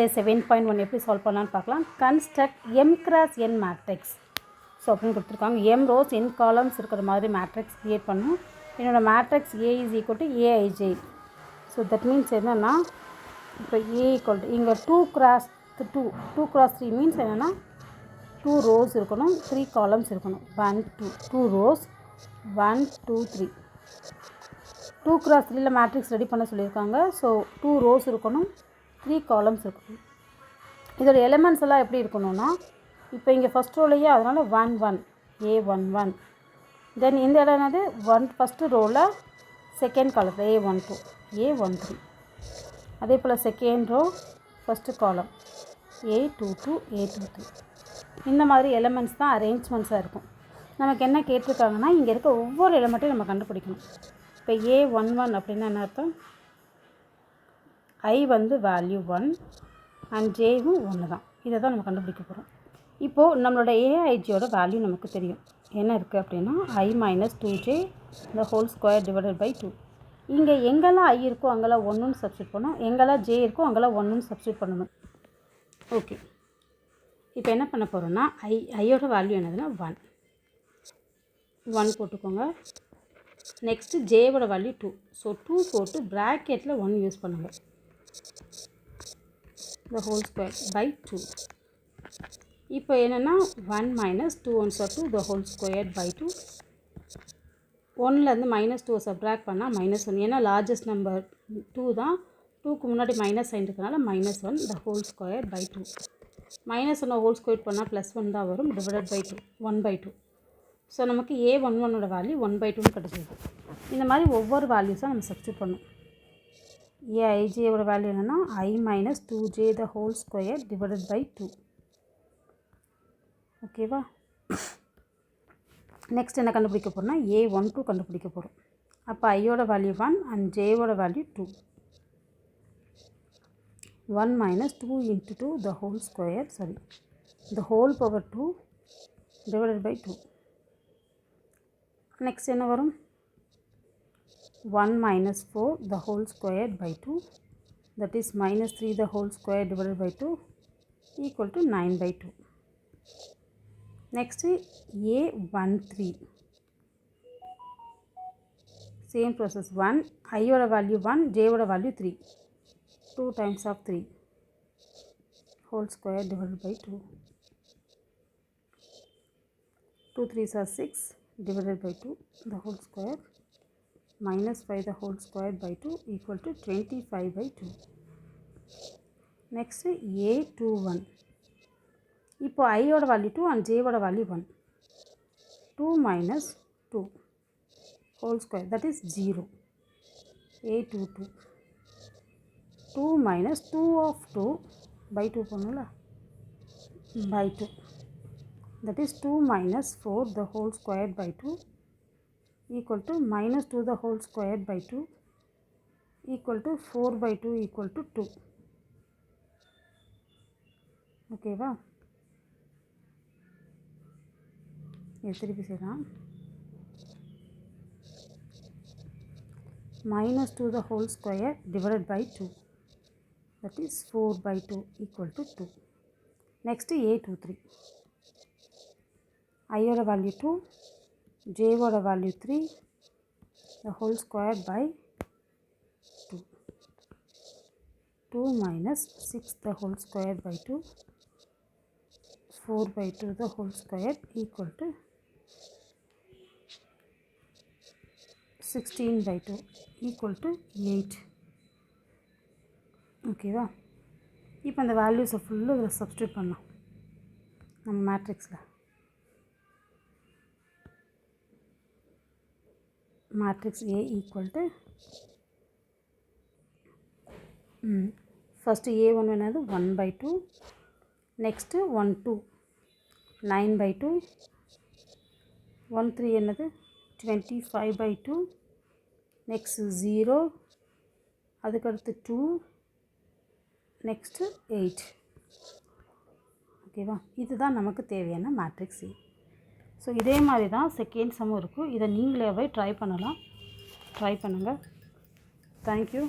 7.1 எப்படி சால்வ் பண்ணலான்னு பார்க்கலாம். Construct m cross n matrix. So அப்படின்னு கொடுத்துருக்காங்க. m rows n காலம்ஸ் இருக்கிற மாதிரி மேட்ரிக்ஸ் க்ரியேட் பண்ணும். என்னோடய matrix A is equal to Aij. So that means என்னென்னா இப்போ A equal to இங்கே 2 cross 3 மீன்ஸ் என்னென்னா 2 rows இருக்கணும், 3 காலம்ஸ் இருக்கணும். 2 rows 1 2 3 2 cross 3ல மேட்ரிக்ஸ் ரெடி பண்ண சொல்லியிருக்காங்க. ஸோ 2 rows இருக்கணும், 3 காலம்ஸ் இருக்கணும். இதோட எலிமெண்ட்ஸ் எல்லாம் எப்படி இருக்கணும்னா இப்போ இங்கே ஃபஸ்ட் ரோலையே அதனால் 1 1 A11. தென் இந்த இடம் என்னது ஃபஸ்ட்டு ரோவில் செகண்ட் காலத்தில் A12 A13. அதே போல் செகண்ட் ரோ ஃபஸ்ட்டு காலம் A22 A23. இந்த மாதிரி எலிமெண்ட்ஸ் தான் அரேஞ்ச்மெண்ட்ஸாக இருக்கும். நமக்கு என்ன கேட்டிருக்காங்கன்னா இங்கே இருக்க ஒவ்வொரு எலிமெண்ட்டையும் நம்ம கண்டுபிடிக்கணும். இப்போ A11 அப்படின்னா என்ன அர்த்தம்? I வந்து வேல்யூ 1 அண்ட் ஜேவும் 1 தான். இதை தான் நம்ம கண்டுபிடிக்க போகிறோம். இப்போது நம்மளோட ஏஐஜியோட வேல்யூ நமக்கு தெரியும். என்ன இருக்குது அப்படின்னா I minus 2j the whole square divided by 2. இங்கே எங்கெல்லாம் I இருக்கோ அங்கெல்லாம் 1ன்னு சப்ஸ்டியூட் பண்ணணும், எங்கெல்லாம் j இருக்கோ அங்கெல்லாம் 1ன்னு சப்ஸ்டியூட் பண்ணணும். ஓகே, இப்போ என்ன பண்ண போகிறோன்னா ஐயோட வேல்யூ என்னதுன்னா 1 போட்டுக்கோங்க. Next ஜேவோட value 2. ஸோ 2 போட்டு ப்ராக்கெட்டில் 1 யூஸ் பண்ணுங்கள். the whole square by 2. இப்போ என்னென்னா 1 minus 2 1s are 2 the whole square by 2. 1லேருந்து -2 subtract பண்ணால் -1. ஏன்னா லார்ஜஸ்ட் நம்பர் 2 தான். 2க்கு முன்னாடி மைனஸ் சைன் இருக்கனால -1 the whole square by 2. -1 whole square பண்ணால் +1 தான் வரும், டிவைடட் பை 2 1/2. ஸோ நமக்கு A11ஓட வேல்யூ 1/2ன்னு கிடச்சிது. இந்த மாதிரி ஒவ்வொரு வேல்யூஸாக நம்ம சப்ஸ்டியூட் பண்ணணும். ஏஐஜியோட வேல்யூ என்னென்னா I minus 2j the whole square divided by 2. ஓகேவா? நெக்ஸ்ட் என்ன கண்டுபிடிக்க போகிறோம்னா A12 கண்டுபிடிக்க போகிறோம். அப்போ ஐயோட value 1 and ஜேவோட value 2. 1 minus 2 into 2 the whole square, the whole power 2 divided by 2. Next என்ன வரும்? 1 minus 4 the whole square by 2, that is minus 3 the whole square divided by 2 equal to 9/2. Next A13. Same process. 1 I ஓட value 1, j ஓட value 3. 2 times of 3 whole square divided by 2. 2 3s are 6 divided by 2 the whole square minus 5 the whole square by 2 equal to 25/2. Next A21. இப்போ ஐயோட value 2 and ஜேவோட value 1. 2 minus 2 whole square, that is 0. A22. 2 minus 2 of 2 by 2 பண்ணல by 2, that is 2 minus 4 the whole square by 2 equal to minus 2 the whole square by 2 equal to 4/2 equal to 2. ஓகேவா? திருப்பி செய்யலாம். minus 2 the whole square divided by 2, that is 4/2 equal to 2. Next A23. ஐயோட value 2, ஜேவோட value 3 the whole square by 2. 2 minus 6 the whole square by 2, 4/2 the whole square equal to 16/2 equal to 8. ஓகேவா? இப்போ அந்த வேல்யூஸை full இதில் substitute பண்ணலாம் நம்ம மேட்ரிக்ஸில். Matrix A equal to first A1 என்னது 1/2. நெக்ஸ்ட்டு 1 2 9/2. 1 3 என்னது 25/2. நெக்ஸ்ட்டு 0, அதுக்கடுத்து 2, நெக்ஸ்ட்டு 8. ஓகேவா? இதுதான் நமக்கு தேவையான மேட்ரிக்ஸ் A. ஸோ இதே மாதிரி தான் செகண்ட் சம்மும் இருக்கும். இதை நீங்களே ட்ரை பண்ணுங்கள். தேங்க்யூ.